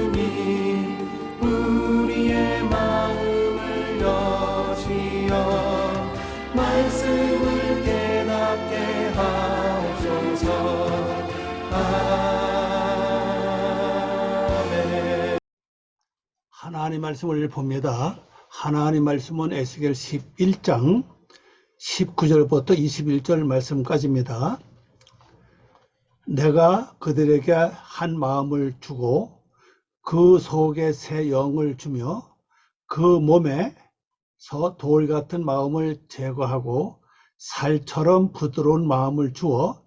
예수님 우리의 마음을 여시어 말씀을 깨닫게 하옵소서. 아멘. 하나님 말씀을 봅니다. 하나님 말씀은 에스겔 11장 19절부터 21절 말씀까지입니다. 내가 그들에게 한 마음을 주고 그 속에 새 영을 주며 그 몸에서 돌 같은 마음을 제거하고 살처럼 부드러운 마음을 주어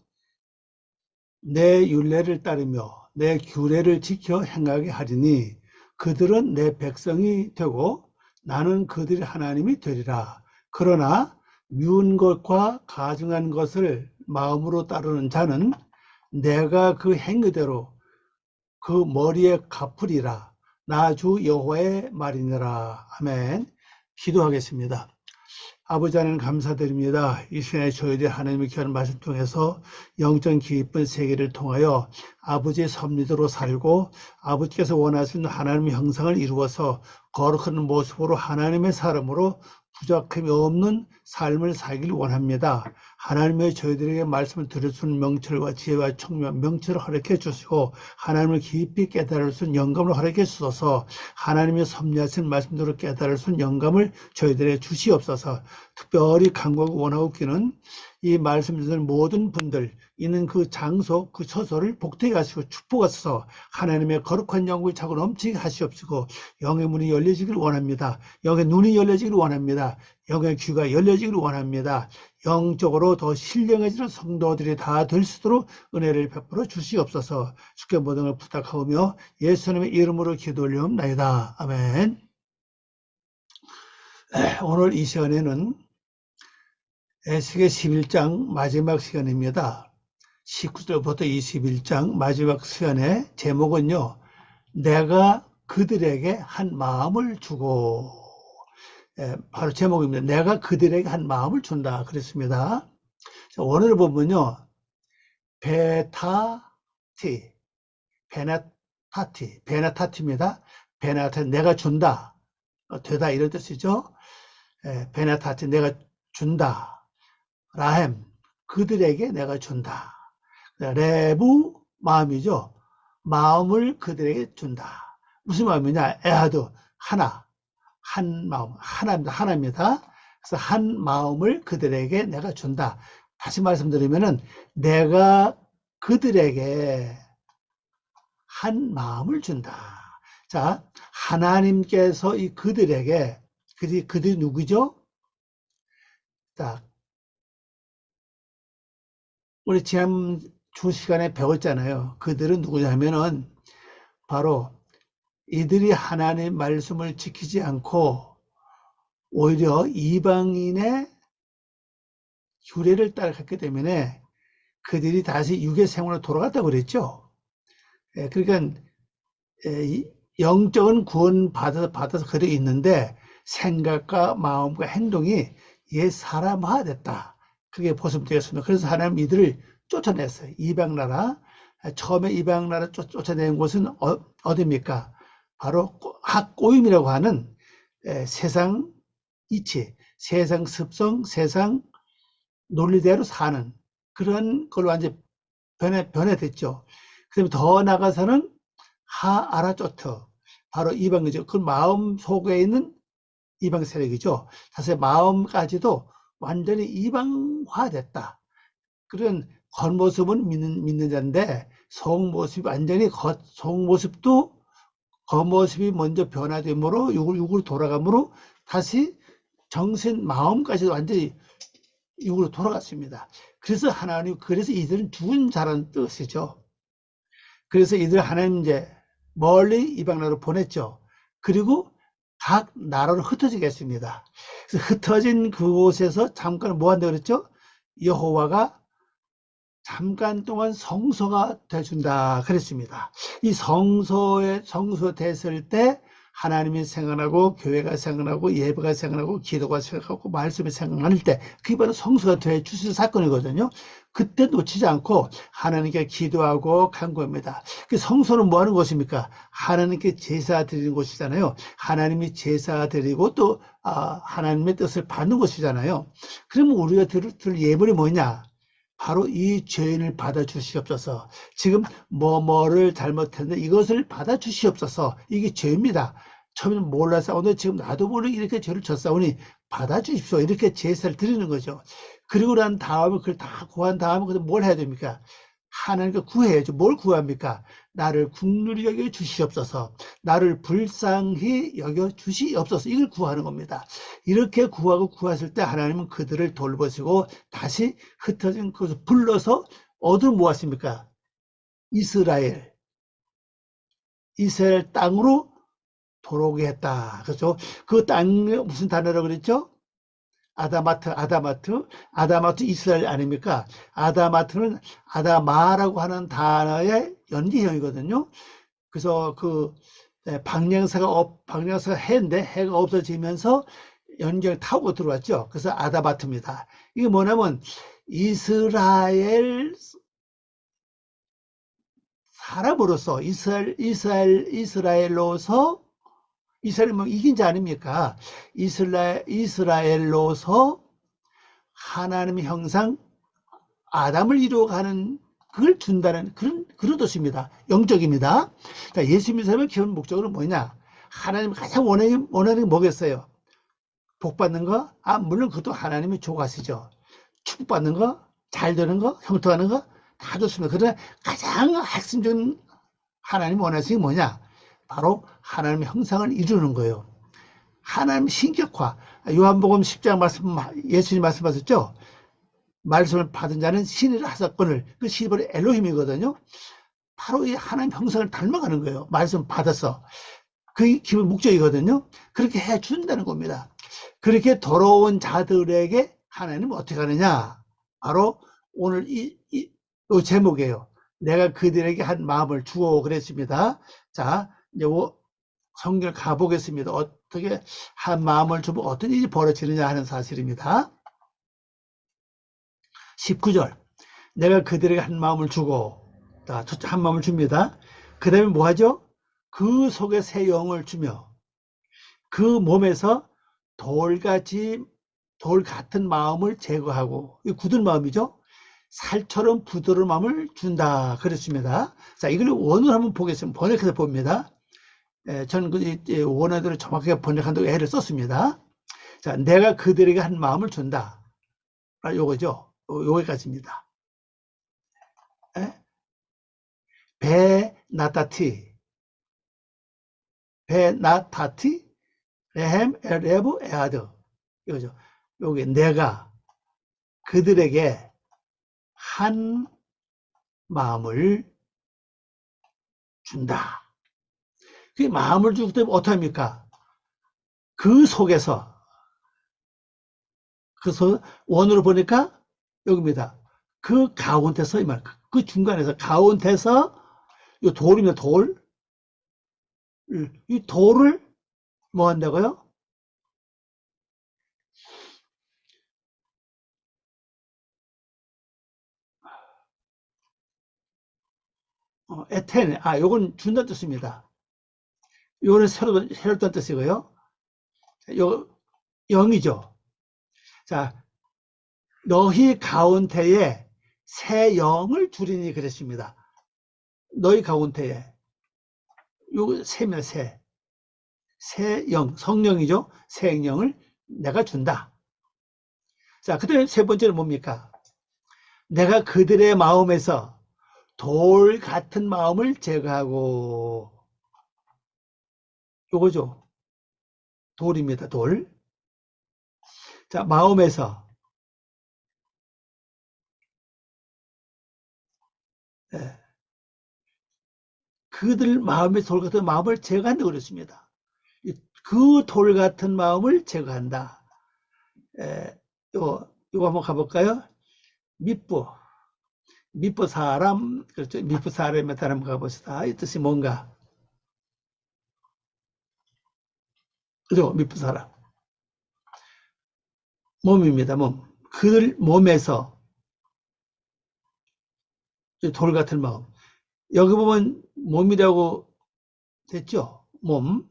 내 율례를 따르며 내 규례를 지켜 행하게 하리니 그들은 내 백성이 되고 나는 그들의 하나님이 되리라. 그러나 미운 것과 가증한 것을 마음으로 따르는 자는 내가 그 행위대로 그 머리에 갚으리라. 나 주 여호와의 말이니라. 아멘. 기도하겠습니다. 아버지 하나님 감사드립니다. 이 시간에 저희들이 하나님의 귀한 말씀 통해서 영적 깊은 세계를 통하여 아버지의 섭리대로 살고 아버지께서 원하시는 하나님의 형상을 이루어서 거룩한 모습으로 하나님의 사람으로 부족함이 없는 삶을 살기를 원합니다. 하나님의 저희들에게 말씀을 들어주는 명철과 지혜와 총명, 명철을 허락해 주시고 하나님을 깊이 깨달을 수 있는 영감을 허락해 주셔서 하나님의 섭리하신 말씀대로 깨달을 수 있는 영감을 저희들에게 주시옵소서. 특별히 간구하고 원하고 기는 이 말씀을 듣는 모든 분들 있는 그 장소, 그 처소를 복되게 하시고 축복하셔서 하나님의 거룩한 영광을 차고 넘치게 하시옵시고 영의 문이 열려지기를 원합니다. 영의 눈이 열려지기를 원합니다. 영의 귀가 열려지기를 원합니다. 영적으로 더 신령해지는 성도들이 다 될 수 있도록 은혜를 베풀어 주시옵소서. 주께 모든 걸 부탁하오며 예수님의 이름으로 기도 올리옵나이다. 아멘. 오늘 이 시간에는 에스겔 11장 마지막 시간입니다. 19절부터 21장 마지막 시간의 제목은요, 내가 그들에게 한 마음을 주고, 바로 제목입니다. 내가 그들에게 한 마음을 준다 그랬습니다. 자, 원어를 보면요, 베나타티입니다. 베나타, 내가 준다, 되다 이런 뜻이죠. 베나타티, 내가 준다. 라햄, 그들에게 내가 준다. 레부, 마음이죠. 마음을 그들에게 준다. 무슨 마음이냐? 에하드, 하나, 한 마음, 하나입니다. 그래서 한 마음을 그들에게 내가 준다. 다시 말씀드리면은 내가 그들에게 한 마음을 준다. 자, 하나님께서 이 그들에게, 그들이 누구죠? 자, 우리 지난 주 시간에 배웠잖아요. 그들은 누구냐면은 바로 이들이 하나님의 말씀을 지키지 않고 오히려 이방인의 규례를 따라갔기 때문에 그들이 다시 육의 생활로 돌아갔다고 그랬죠. 그러니까 영적인 구원 받아서 그래 있는데 생각과 마음과 행동이 옛 사람화됐다. 그게 보습되었습니다. 그래서 하나님 이들을 쫓아냈어요. 이방나라. 처음에 이방나라 쫓아낸 곳은 어디입니까? 바로 학고임이라고 하는 세상 이치, 세상 습성, 세상 논리대로 사는 그런 걸로 완전 변해됐죠. 그 다음에 더 나가서는 하아라조트, 바로 이방이죠. 그 마음 속에 있는 이방 세력이죠. 사실 마음까지도 완전히 이방화됐다. 그런 겉모습은 믿는 자인데 속모습이 완전히 속모습도 겉모습이 먼저 변화됨으로 육으로 돌아가므로 다시 정신 마음까지 완전히 육으로 돌아갔습니다. 그래서 하나님, 그래서 이들은 죽은 자라는 뜻이죠. 그래서 이들 하나님 이제 멀리 이방나라로 보냈죠. 그리고 각 나라로 흩어지게 했습니다. 그래서 흩어진 그곳에서 잠깐 뭐 한다고 그랬죠? 여호와가 잠깐 동안 성소가 돼준다 그랬습니다. 이 성소 됐을 때 하나님이 생각나고 교회가 생각나고 예배가 생각나고 기도가 생각나고 말씀이 생각날 때 그게 바로 성수가 돼 주신 사건이거든요. 그때 놓치지 않고 하나님께 기도하고 간구합니다. 그 성소는 뭐 하는 곳입니까? 하나님께 제사 드리는 곳이잖아요. 하나님이 제사 드리고 또 하나님의 뜻을 받는 곳이잖아요. 그러면 우리가 들 예물이 뭐냐? 바로 이 죄인을 받아 주시옵소서. 지금 뭐를 잘못했는데 이것을 받아 주시옵소서. 이게 죄입니다. 처음에는 몰라서 지금 나도 모르게 이렇게 죄를 졌사오니 받아 주십시오. 이렇게 제사를 드리는 거죠. 그리고 난 다음에 그걸 다 구한 다음에 뭘 해야 됩니까? 하나님께 구해야죠. 뭘 구합니까? 나를 긍휼히 여겨 주시옵소서. 나를 불쌍히 여겨 주시옵소서. 이걸 구하는 겁니다. 이렇게 구하고 구하실 때 하나님은 그들을 돌보시고 다시 흩어진 것을 불러서 어디로 모았습니까? 이스라엘 땅으로 돌아오게 했다. 그렇죠? 그 땅이 무슨 단어라고 그랬죠? 아다마트 이스라엘 아닙니까? 아다마트는 아다마라고 하는 단어의 연기형이거든요. 그래서 그 방향사가 해인데 해가 없어지면서 연결 타고 들어왔죠. 그래서 아다마트입니다. 이게 뭐냐면 이스라엘 사람으로서 이스라엘로서 이스라엘 뭐 이긴 자 아닙니까? 이스라엘로서 하나님의 형상 아담을 이루어가는 그걸 준다는 그런 뜻입니다. 영적입니다. 자, 예수 믿는 사람의 기본 목적은 뭐냐? 하나님 가장 원하는 게 뭐겠어요? 복 받는 거? 물론 그것도 하나님이 좋아하시죠. 축복받는 거, 잘 되는 거, 형통하는 거 다 좋습니다. 그러나 가장 핵심적인 하나님 원하시는 게 뭐냐? 바로 하나님의 형상을 이루는 거예요. 하나님 신격화. 요한복음 10장 말씀, 예수님 말씀하셨죠? 말씀을 받은 자는 신이라 하사건을, 그 신이 바로 엘로힘이거든요. 바로 이 하나님 형상을 닮아가는 거예요. 말씀 받아서. 그게 기본 목적이거든요. 그렇게 해준다는 겁니다. 그렇게 더러운 자들에게 하나님은 어떻게 하느냐? 바로 오늘 이 제목이에요. 내가 그들에게 한 마음을 주어 그랬습니다. 자, 이제 성경 가보겠습니다. 어떻게 한 마음을 주면 어떤 일이 벌어지느냐 하는 사실입니다. 19절. 내가 그들에게 한 마음을 주고, 한 마음을 줍니다. 그 다음에 뭐 하죠? 그 속에 새 영을 주며 그 몸에서 돌 같은 마음을 제거하고, 이 굳은 마음이죠. 살처럼 부드러운 마음을 준다 그랬습니다. 자, 이걸 원어로 한번 보겠습니다. 번역해서 봅니다. 저는 원어대로 정확하게 번역한다고 애를 썼습니다. 자, 내가 그들에게 한 마음을 준다. 요거죠. 여기까지입니다. 베나타티, 레헴, 에레브, 에아드. 이거죠. 요게 내가 그들에게 한 마음을 준다. 그 마음을 주기 때문에 어떡합니까? 그 속에서, 원으로 보니까 여기입니다. 그 가운데서, 그 중간에서, 가운데서, 이 돌입니다, 돌. 이 돌을 뭐 한다고요? 에텐, 요건 준다는 뜻입니다. 요거는 새롭다는 뜻이고요. 요, 영이죠. 자, 너희 가운데에 새 영을 주리니 그랬습니다. 너희 가운데에. 요거 새면 새 영, 성령이죠. 새 영을 내가 준다. 자, 그 다음에 세 번째는 뭡니까? 내가 그들의 마음에서 돌 같은 마음을 제거하고, 요거죠. 돌입니다. 돌. 자, 마음에서 그들 마음의 돌 같은 마음을 제거한다고 그랬습니다. 그 돌 같은 마음을 제거한다. 요거 한번 가볼까요? 미쁘 사람, 그렇죠. 미쁘 사람의 한번 가봅시다. 이 뜻이 뭔가? 그죠? 미쁜 사람. 몸입니다, 몸. 그들 몸에서 돌 같은 마음. 여기 보면 몸이라고 됐죠? 몸.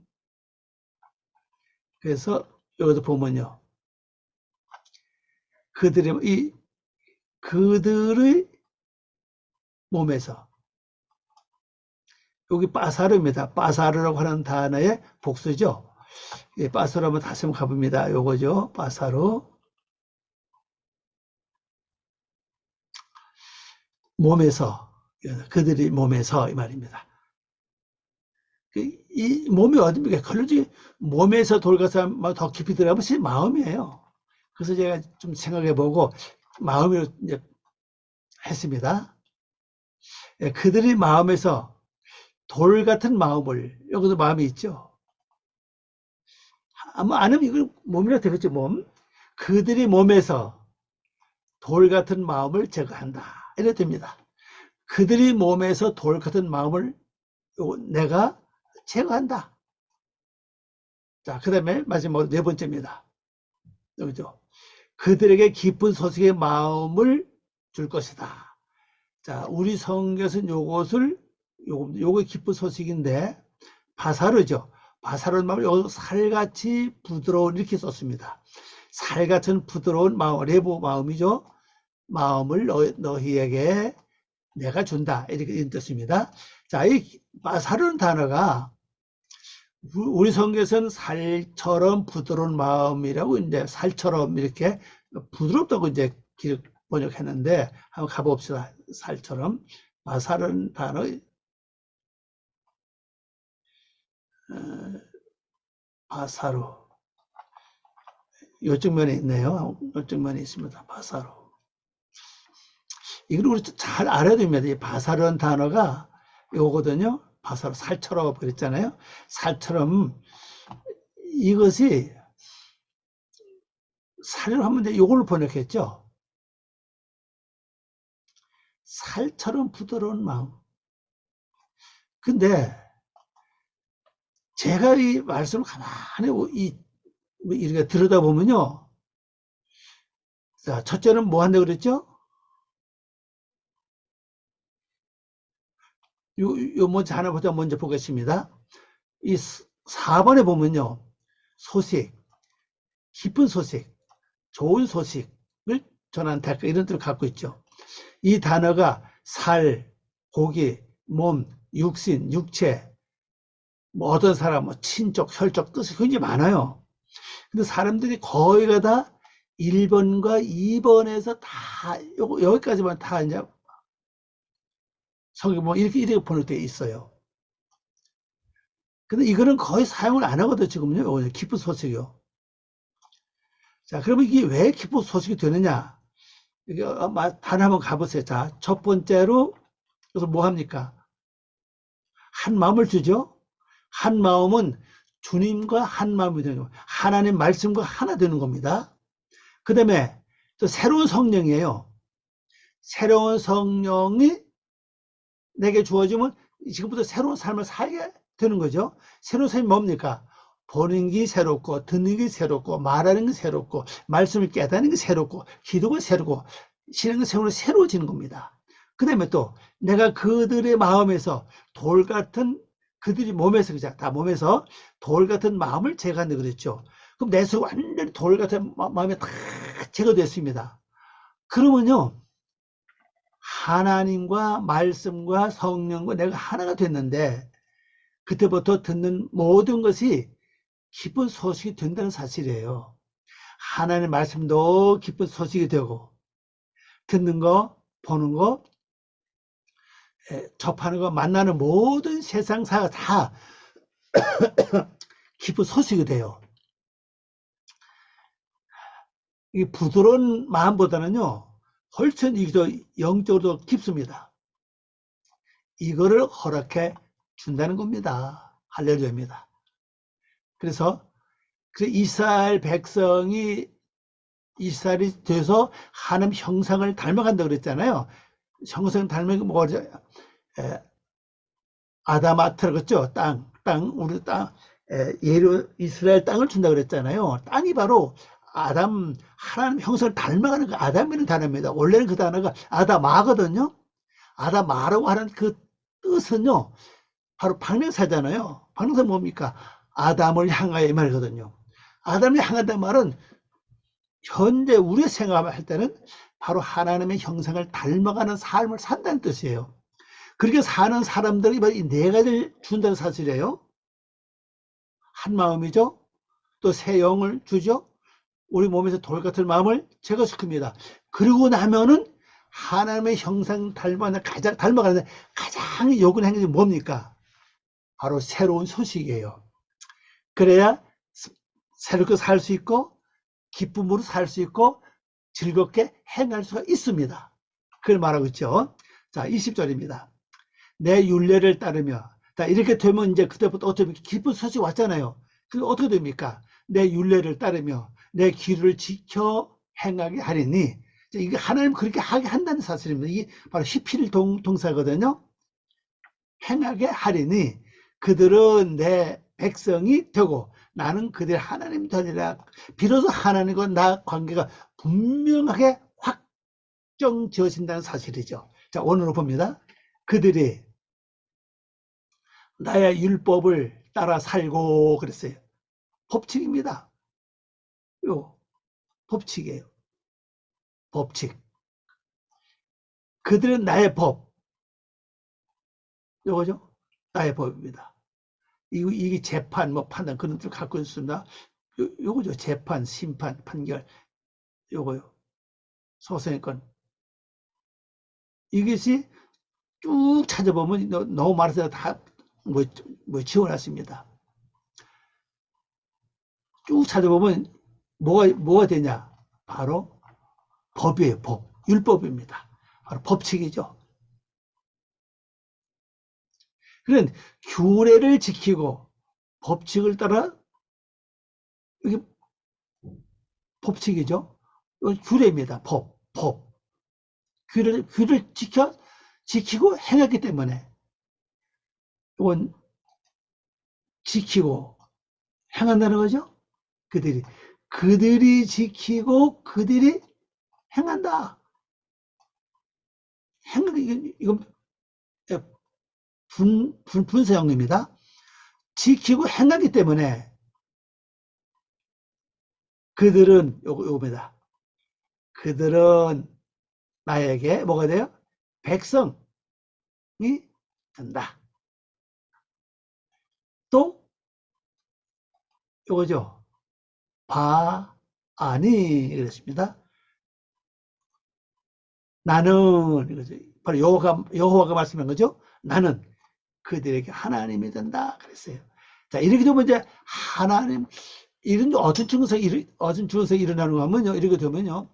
그래서 여기서 보면요. 그들의 몸에서. 여기 빠사르입니다. 빠사르라고 하는 단어의 복수죠. 예, 빠사르 한번 다시 한번 가봅니다. 요거죠. 빠사르. 몸에서. 그들이 몸에서 이 말입니다. 이 몸이 어딥니까? 걸리지 몸에서 돌가서 더 깊이 들어가면 마음이에요. 그래서 제가 좀 생각해보고 마음으로 이제 했습니다. 예, 그들이 마음에서 돌 같은 마음을, 여기도 마음이 있죠. 아마 안 하면 이걸 몸이라 되겠죠, 몸. 그들이 몸에서 돌 같은 마음을 제거한다. 이래 됩니다. 그들이 몸에서 돌 같은 마음을 내가 제거한다. 자, 그 다음에 마지막으로 네 번째입니다. 여기죠. 그들에게 기쁜 소식의 마음을 줄 것이다. 자, 우리 성경에서는 요거 기쁜 소식인데, 바사르죠. 바사르는 마음을 여기서 살같이 부드러운 이렇게 썼습니다. 살 같은 부드러운 마음, 레보 마음이죠. 마음을 너희에게 내가 준다. 이렇게 뜻입니다. 자, 이 바사르는 단어가 우리 성경에서는 살처럼 부드러운 마음이라고 이제 살처럼 이렇게 부드럽다고 이제 번역했는데 한번 가봅시다. 살처럼. 바사르는 단어, 바사르. 요쪽 면에 있네요. 요쪽 면에 있습니다. 바사르. 이걸 우리 잘 알아야 됩니다. 이 바사르는 단어가 요거거든요. 바사르, 살처럼 그랬잖아요. 살처럼 이것이 살을 하면 이제 요걸로 번역했죠. 살처럼 부드러운 마음. 근데 제가 이 말씀을 가만히 이렇게 들여다보면요. 자, 첫째는 뭐 한다고 그랬죠? 요 먼저 하나부터 먼저 보겠습니다. 이 4번에 보면요. 소식, 기쁜 소식, 좋은 소식을 전하는 대가 이런 뜻을 갖고 있죠. 이 단어가 살, 고기, 몸, 육신, 육체, 뭐 어떤 사람, 뭐 친족, 혈족 뜻이 굉장히 많아요. 근데 사람들이 거의가 다 1번과 2번에서 다 여기까지만 다 이제 성경 뭐 이렇게 번역되어 있어요. 근데 이거는 거의 사용을 안 하거든요, 지금요. 기쁜 소식이요. 자, 그러면 이게 왜 기쁜 소식이 되느냐? 이게 단 한번 가보세요. 자, 첫 번째로, 그래서 뭐 합니까? 한 마음을 주죠? 한 마음은 주님과 한 마음이 되는 겁니다. 하나님 말씀과 하나 되는 겁니다. 그 다음에 또 새로운 성령이에요. 새로운 성령이 내게 주어지면 지금부터 새로운 삶을 살게 되는 거죠. 새로운 삶이 뭡니까? 보는 게 새롭고, 듣는 게 새롭고, 말하는 게 새롭고, 말씀을 깨닫는 게 새롭고, 기도가 새롭고, 신앙의 생활이 새로워지는 겁니다. 그 다음에 또 내가 그들의 마음에서 돌 같은, 그들이 몸에서, 그죠? 다 몸에서 돌 같은 마음을 제거한다 그랬죠. 그럼 내 속에 완전히 돌 같은 마음이 다 제거됐습니다. 그러면요, 하나님과 말씀과 성령과 내가 하나가 됐는데, 그때부터 듣는 모든 것이 기쁜 소식이 된다는 사실이에요. 하나님의 말씀도 기쁜 소식이 되고, 듣는 거, 보는 거, 접하는 거, 만나는 모든 세상사가 다 기쁜 소식이 돼요. 이 부드러운 마음보다는요, 훨씬 이게 영적으로 깊습니다. 이거를 허락해 준다는 겁니다. 할렐루야입니다. 그래서 이스라엘 백성이 이스라엘이 돼서 하나님 형상을 닮아간다 그랬잖아요. 형상 닮은 게 뭐죠? 아담아트라 그랬죠. 우리 땅, 이스라엘 땅을 준다 그랬잖아요. 땅이 바로 하나님 형상을 닮아가는 그 아담이라는 단어입니다. 원래는 그 단어가 아다마거든요. 아다마라고 하는 그 뜻은요, 바로 박명사잖아요. 박명사 뭡니까? 아담을 향하여 이 말이거든요. 아담을 향하다는 말은 현재 우리가 생각할 때는 바로 하나님의 형상을 닮아가는 삶을 산다는 뜻이에요. 그렇게 사는 사람들이 이 네 가지를 준다는 사실이에요. 한 마음이죠. 또 새 영을 주죠. 우리 몸에서 돌 같은 마음을 제거시킵니다. 그러고 나면은 하나님의 형상 닮아가는 가장 요구하는 행동이 뭡니까? 바로 새로운 소식이에요. 그래야 새롭게 살 수 있고 기쁨으로 살 수 있고 즐겁게 행할 수가 있습니다. 그걸 말하고 있죠. 자, 20절입니다. 내 율례를 따르며. 자, 이렇게 되면 이제 그때부터 어떻게 기쁜 소식이 왔잖아요. 그게 어떻게 됩니까? 내 율례를 따르며 내 길을 지켜 행하게 하리니. 이게 하나님 그렇게 하게 한다는 사실입니다. 이게 바로 히필 동사거든요. 행하게 하리니 그들은 내 백성이 되고 나는 그들 하나님 되리라. 비로소 하나님과 나 관계가 분명하게 확정지어진다는 사실이죠. 자, 오늘은 봅니다. 그들이 나의 율법을 따라 살고 그랬어요. 법칙입니다. 요 법칙이에요. 법칙. 그들은 나의 법. 요거죠? 나의 법입니다. 이게 재판, 판단, 그런 걸 갖고 있습니다. 요거죠. 재판, 심판, 판결. 요거요. 소송의권. 이것이 쭉 찾아보면 너무 많아서 다 지원했습니다. 쭉 찾아보면 뭐가 되냐? 바로 법이에요. 법. 율법입니다. 바로 법칙이죠. 그런 규례를 지키고 법칙을 따라 이게 법칙이죠. 규례입니다. 법. 규례를 지키고 행했기 때문에 이건 지키고 행한다는 거죠. 그들이 지키고 그들이 행한다. 이건 분사형입니다. 지키고 행하기 때문에 그들은 요겁니다. 그들은 나에게 뭐가 돼요? 백성이 된다. 또 요거죠. 바아니 그랬습니다. 나는 이거죠. 바로 여호와가 말씀한 거죠. 나는 그들에게 하나님이 된다 그랬어요. 자, 이렇게 되면 이제 하나님 이런 어떤 증거에서 일어나는 거 하면요. 이렇게 되면요.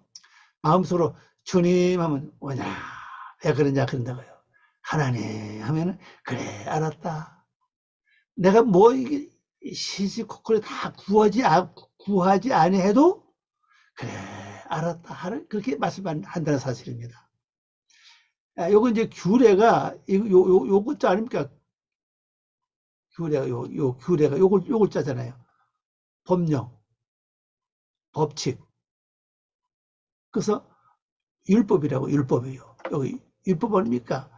마음속으로 주님 하면 뭐냐? 왜 그러냐 그런다고요. 하나님 하면은 그래 알았다. 내가 뭐 이게 시시콜콜 다 구하지 아니해도 그래 알았다. 그렇게 말씀한다는 사실입니다. 요거 이제 규례가 요거 아닙니까? 규례가 규례가 요걸 짜잖아요. 법령, 법칙. 그래서 율법이라고 율법이에요. 여기 율법 아닙니까?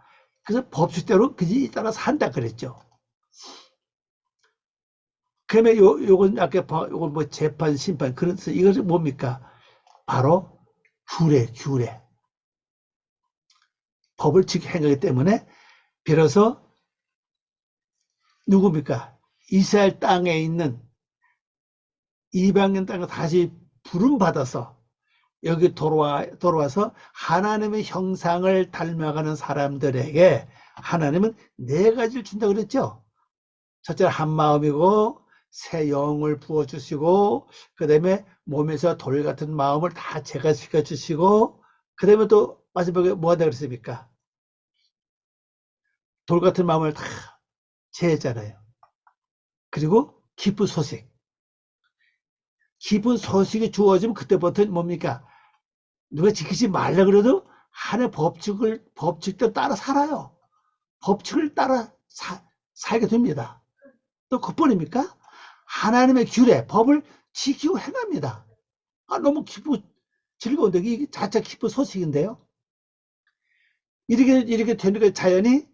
그래서 법칙대로 그지 따라서 한다 그랬죠. 그러면 요건 아까 요건 뭐 재판, 심판 그래서 이것은 뭡니까? 바로 규례. 법을 지켜 행하기 때문에 비로소 누굽니까? 이스라엘 땅에 있는 이방인 땅에 다시 부름받아서 여기 돌아와서 하나님의 형상을 닮아가는 사람들에게 하나님은 네 가지를 준다고 그랬죠. 첫째는 한 마음이고 새 영을 부어주시고 그 다음에 몸에서 돌 같은 마음을 다 제거시켜 주시고 그 다음에 또 마지막에 뭐 하다 그랬습니까? 돌 같은 마음을 다 제했잖아요. 그리고 기쁜 소식. 기쁜 소식이 주어지면 그때부터는 뭡니까? 누가 지키지 말라 그래도 하나의 법칙대로 따라 살아요. 법칙을 따라 살게 됩니다. 또 그뿐입니까? 하나님의 규례, 법을 지키고 행합니다. 너무 기쁘고 즐거운데 이게 자체 기쁜 소식인데요. 이렇게 되니까 자연히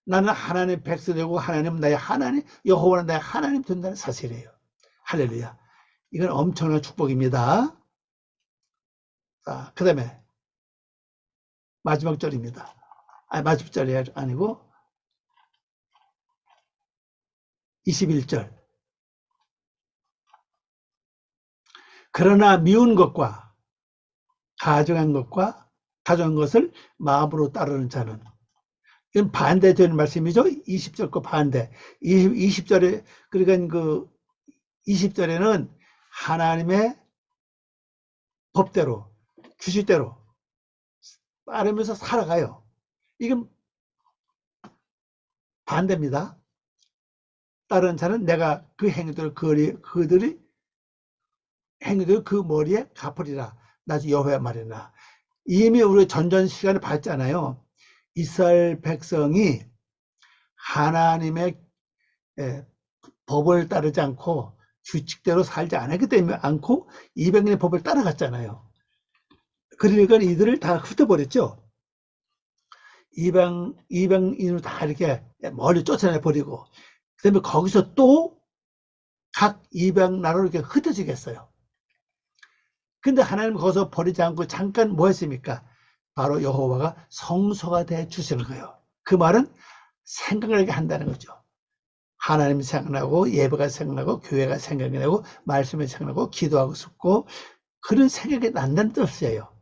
나는 하나님 백성이고 하나님 나의 하나님, 여호와는 나의 하나님 된다는 사실이에요. 할렐루야. 이건 엄청난 축복입니다. 그 다음에 마지막 절입니다. 마지막 절이 아니고 21절. 그러나 미운 것과 가증한 것을 마음으로 따르는 자는, 이건 반대되는 말씀이죠. 20절과 반대. 20절에, 그러니까 20절에는 하나님의 법대로, 규칙대로 따르면서 살아가요. 이건 반대입니다. 다른 자는 내가 그 행위들을 그들이 행위들 그 머리에 갚으리라. 나중에 여호와 말이나. 이미 우리 전전 시간에 봤잖아요. 이스라엘 백성이 하나님의 법을 따르지 않고 규칙대로 살지 않았기 때문에 않고 200년의 법을 따라갔잖아요. 그러니까 이들을 다 흩어버렸죠. 200인으로 다 이렇게 멀리 쫓아내버리고, 그 다음에 거기서 또 각 200나라로 이렇게 흩어지겠어요. 근데 하나님 거기서 버리지 않고 잠깐 뭐 했습니까? 바로 여호와가 성소가 돼 주시는 거예요. 그 말은 생각을 하게 한다는 거죠. 하나님 생각나고, 예배가 생각나고, 교회가 생각이 나고, 말씀이 생각나고, 기도하고 싶고, 그런 생각이 난다는 뜻이에요.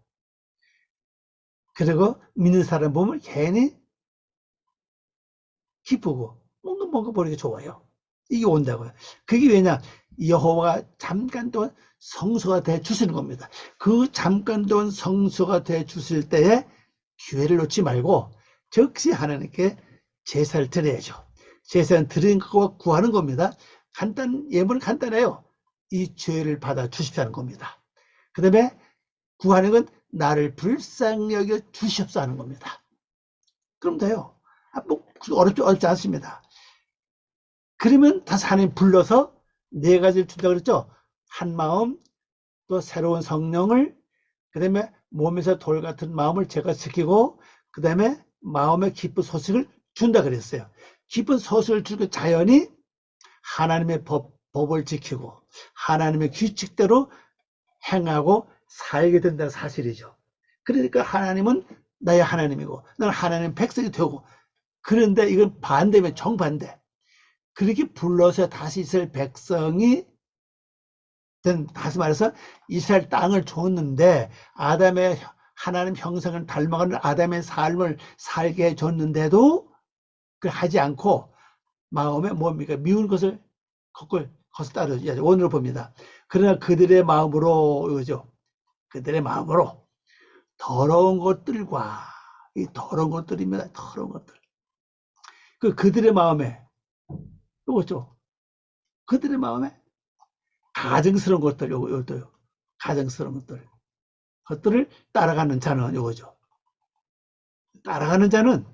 그리고 믿는 사람 보면 괜히 기쁘고 뭔가 보니까 좋아요. 이게 온다고요. 그게 왜냐? 여호와가 잠깐 동안 성소가 돼 주시는 겁니다. 그 잠깐 동안 성소가 돼 주실 때에 기회를 놓지 말고 즉시 하나님께 제사를 드려야죠. 제사는 드리는 것과 구하는 겁니다. 예물은 간단해요. 이 죄를 받아 주십시오는 겁니다. 그 다음에 구하는 건 나를 불쌍히 여겨 주시옵소서 하는 겁니다. 그럼 돼요. 뭐 어렵지 않습니다. 그러면 다시 하나님 불러서 4가지를 준다고 그랬죠. 한 마음, 또 새로운 성령을, 그 다음에 몸에서 돌 같은 마음을 제가 지키고, 그 다음에 마음의 기쁜 소식을 준다 그랬어요. 기쁜 소식을 주고 자연히 하나님의 법을 지키고 하나님의 규칙대로 행하고 살게 된다는 사실이죠. 그러니까 하나님은 나의 하나님이고 나는 하나님 백성이 되고, 그런데 이건 반대면 정반대. 그렇게 불러서 다시 이스라엘 백성이 다시 말해서 이스라엘 땅을 줬는데, 아담의 하나님 형상을 닮아가는 아담의 삶을 살게 해줬는데도 그걸 하지 않고 마음에 뭡니까? 미운 것을 거기서 따르지. 오늘 봅니다. 그러나 그들의 마음으로, 이거죠. 그들의 마음으로 더러운 것들과, 이 더러운 것들입니다. 더러운 것들. 그들의 마음에, 이거죠. 그들의 마음에 가증스러운 것들, 요것도요. 가증스러운 것들을 따라가는 자는 요거죠. 따라가는 자는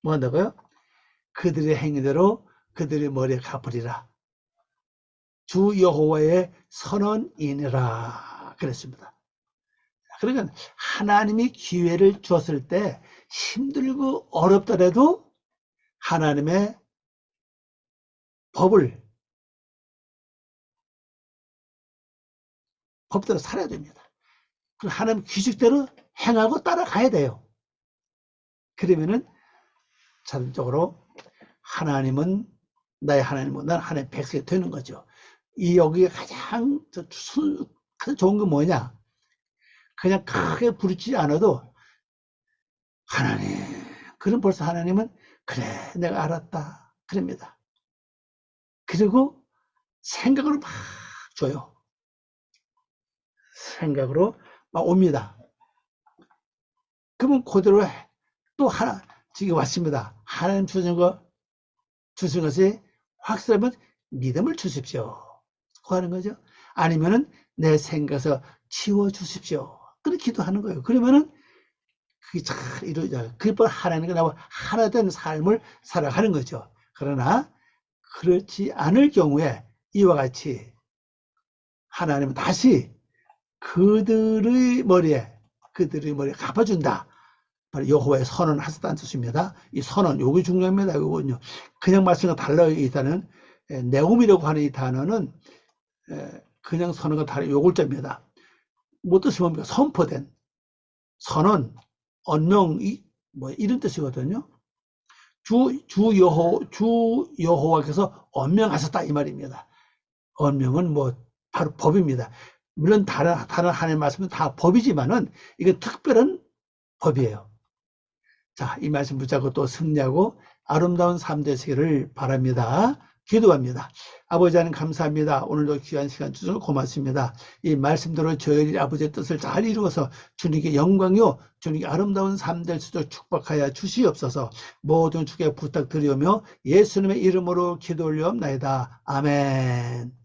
뭐 한다고요? 그들의 행위대로 그들의 머리에 갚으리라. 주 여호와의 선언이니라 그랬습니다. 그러니까 하나님이 기회를 주었을 때 힘들고 어렵더라도 하나님의 법대로 살아야 됩니다. 하나님 규칙대로 행하고 따라가야 돼요. 그러면은 자동적으로 하나님은 나의 하나님이고 나는 하나님의 백성이 되는 거죠. 여기에 가장 좋은 게 뭐냐? 그냥 크게 부르치지 않아도 하나님, 그럼 벌써 하나님은 그래 내가 알았다 그럽니다. 그리고 생각으로 막 줘요. 생각으로 막 옵니다. 그러면 그대로 또 하나 지금 왔습니다. 하나님 주신 것이 확실하면 믿음을 주십시오 그 하는 거죠. 아니면은 내 생각에서 치워 주십시오 그렇게 기도하는 거예요. 그러면은 그게 잘 이루어져요. 그걸 하나님과 나와 하나 된 삶을 살아가는 거죠. 그러나 그렇지 않을 경우에 이와 같이 하나님은 다시 그들의 머리에 갚아준다. 바로 여호와의 선언하셨다는 뜻입니다. 이 선언, 요게 중요합니다. 요거는요. 그냥 말씀과 달라요. 이 단어는 네움이라고 하는 이 단어는 그냥 선언과 다른 요글자입니다. 뭐 뜻이 뭡니까? 선포된 선언, 언명, 뭐 이런 뜻이거든요. 주 여호와께서 언명하셨다 이 말입니다. 언명은 뭐 바로 법입니다. 물론 다른 하나님의 말씀은 다 법이지만은 이건 특별한 법이에요. 자, 이 말씀 붙잡고 또 승리하고 아름다운 삶 되시기를 바랍니다. 기도합니다. 아버지 하나님 감사합니다. 오늘도 귀한 시간 주셔서 고맙습니다. 이 말씀대로 저희 아버지의 뜻을 잘 이루어서 주님께 영광요, 주님께 아름다운 삶 될 수 있도록 축복하여 주시옵소서. 모든 주께 부탁드리오며 예수님의 이름으로 기도 올리옵나이다. 아멘.